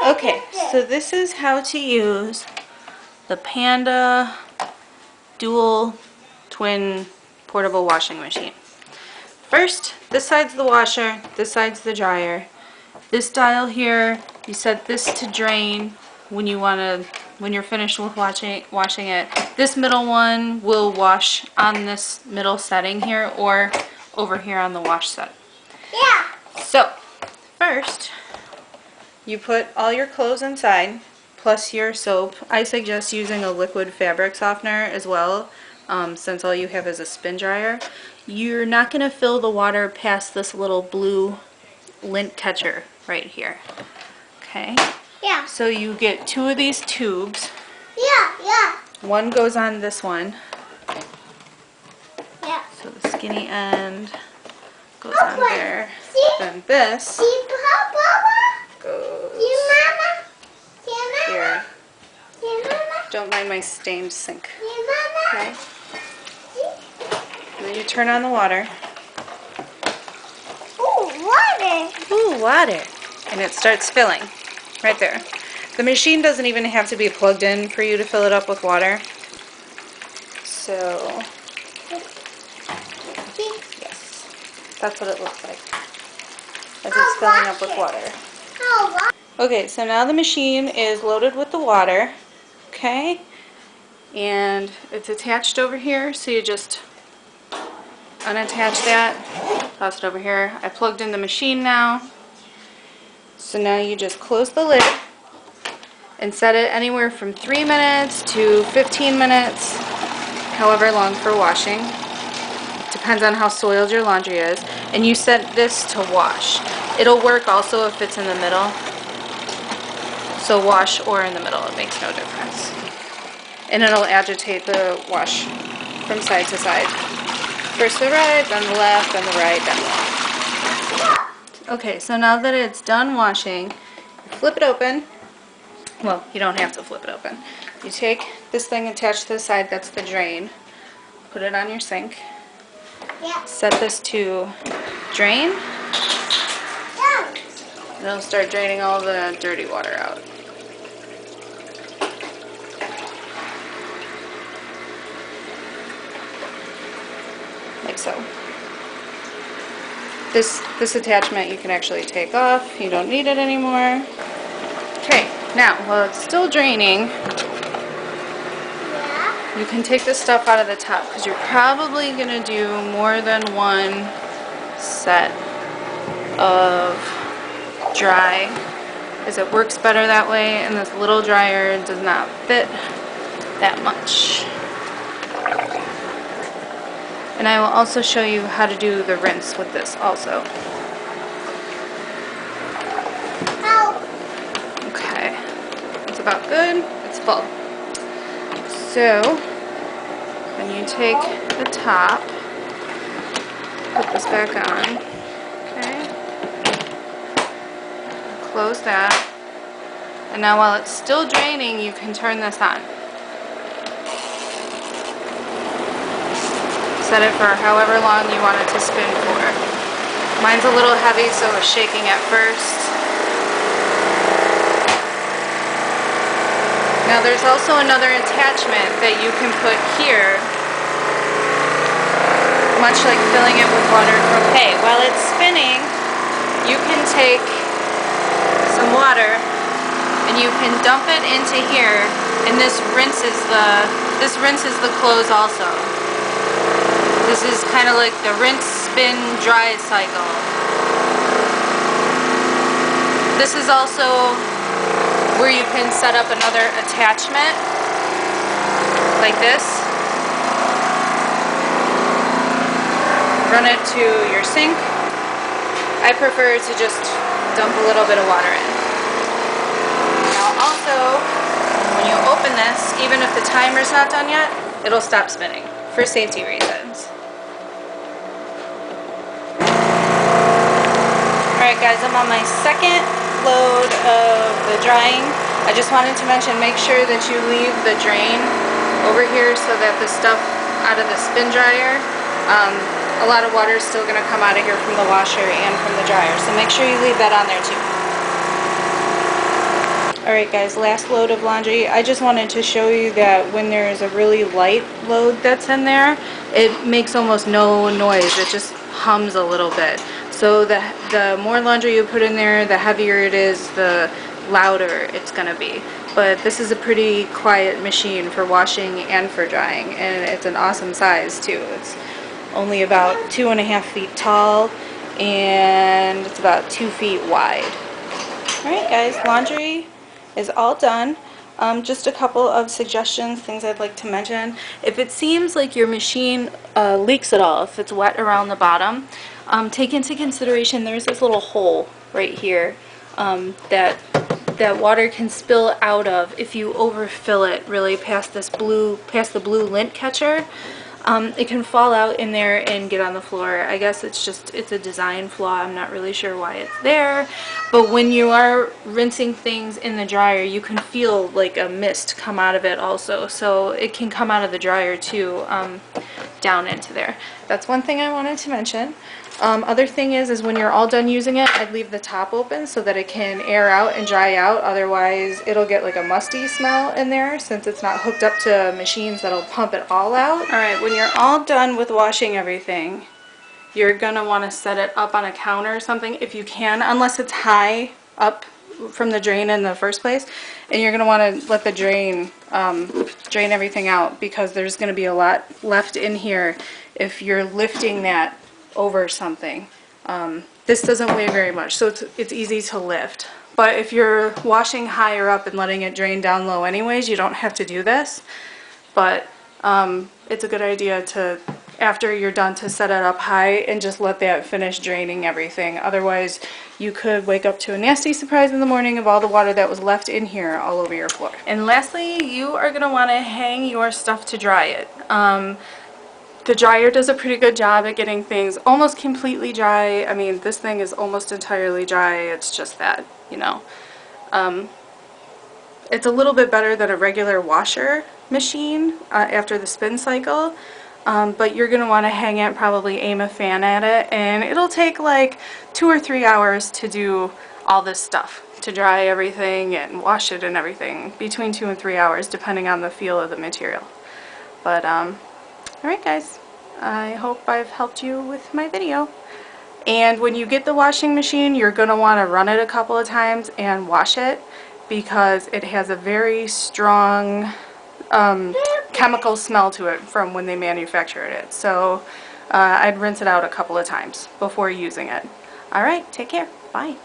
Okay, so this is how to use the Panda dual twin portable washing machine. First, this side's the washer, this side's the dryer. This dial here, you set this to drain when you're finished with washing it. This middle one will wash on this middle setting here or over here on the wash set. Yeah. So, first, you put all your clothes inside, plus your soap. I suggest using a liquid fabric softener as well, since all you have is a spin dryer. You're not going to fill the water past this little blue lint catcher right here. Okay? Yeah. So you get 2 of these tubes. Yeah. One goes on this one. Yeah. So the skinny end goes on there. See? Then this See, Papa? goes See, Mama? See, Mama? here. See, Mama? Don't mind my stained sink. See, Mama? Okay? And then you turn on the water. Ooh, water. Ooh, water. And it starts filling right there. The machine doesn't even have to be plugged in for you to fill it up with water. So, yes, that's what it looks like as it's filling up with water. Okay, so now the machine is loaded with the water, okay? And it's attached over here, so you just unattach that, toss it over here. I plugged in the machine now. So now you just close the lid and set it anywhere from 3 minutes to 15 minutes, however long for washing. Depends on how soiled your laundry is. And you set this to wash. It'll work also if it's in the middle. So wash or in the middle, it makes no difference. And it'll agitate the wash from side to side. First the right, then the left, then the right, then the left. Okay, so now that it's done washing, flip it open. Well, you don't have to flip it open. You take this thing attached to the side, that's the drain. Put it on your sink. Yeah. Set this to drain. And it'll start draining all the dirty water out. Like so. This attachment you can actually take off. You don't need it anymore. Okay, now while it's still draining, you can take this stuff out of the top because you're probably going to do more than one set of dry, as it works better that way, and this little dryer does not fit that much. And I will also show you how to do the rinse with this also. Okay, it's about good, it's full. So, when you take the top, put this back on, okay, close that, and now while it's still draining, you can turn this on. Set it for however long you want it to spin for. Mine's a little heavy, so it was shaking at first. Now there's also another attachment that you can put here, much like filling it with water from hay. While it's spinning, you can take some water and you can dump it into here, and this rinses the clothes also. This is kind of like the rinse, spin, dry cycle. This is also where you can set up another attachment, like this. Run it to your sink. I prefer to just dump a little bit of water in. Now also, when you open this, even if the timer's not done yet, it'll stop spinning for safety reasons. Alright guys, I'm on my second load of the drying. I just wanted to mention, make sure that you leave the drain over here so that the stuff out of the spin dryer, a lot of water is still going to come out of here from the washer and from the dryer. So make sure you leave that on there too. Alright guys, last load of laundry. I just wanted to show you that when there's a really light load that's in there, it makes almost no noise. It just hums a little bit. So the more laundry you put in there, the heavier it is, the louder it's going to be. But this is a pretty quiet machine for washing and for drying, and it's an awesome size too. It's only about 2.5 feet tall, and it's about 2 feet wide. Alright guys, laundry is all done. Just a couple of suggestions, things I'd like to mention. If it seems like your machine leaks at all, if it's wet around the bottom, take into consideration there's this little hole right here that water can spill out of if you overfill it really past the blue lint catcher. It can fall out in there and get on the floor. I guess it's a design flaw. I'm not really sure why it's there. But when you are rinsing things in the dryer, you can feel like a mist come out of it also. So it can come out of the dryer too, down into there. That's one thing I wanted to mention. Other thing is when you're all done using it, I'd leave the top open so that it can air out and dry out. Otherwise, it'll get like a musty smell in there since it's not hooked up to machines that'll pump it all out. Alright, when you're all done with washing everything, you're going to want to set it up on a counter or something if you can, unless it's high up from the drain in the first place. And you're going to want to let the drain drain everything out, because there's going to be a lot left in here if you're lifting that over something. This doesn't weigh very much, so it's easy to lift. But if you're washing higher up and letting it drain down low anyways, you don't have to do this. But it's a good idea to, after you're done, to set it up high and just let that finish draining everything. Otherwise, you could wake up to a nasty surprise in the morning of all the water that was left in here all over your floor. And lastly, you are going to want to hang your stuff to dry it. The dryer does a pretty good job at getting things almost completely dry. I mean, this thing is almost entirely dry. It's just that, you know. It's a little bit better than a regular washer machine after the spin cycle. But you're going to want to hang it, probably aim a fan at it, and it'll take like 2 or 3 hours to do all this stuff, to dry everything and wash it and everything, between 2 and 3 hours depending on the feel of the material. But alright guys, I hope I've helped you with my video. And when you get the washing machine, you're going to want to run it a couple of times and wash it, because it has a very strong chemical smell to it from when they manufactured it. So I'd rinse it out a couple of times before using it. Alright, take care. Bye.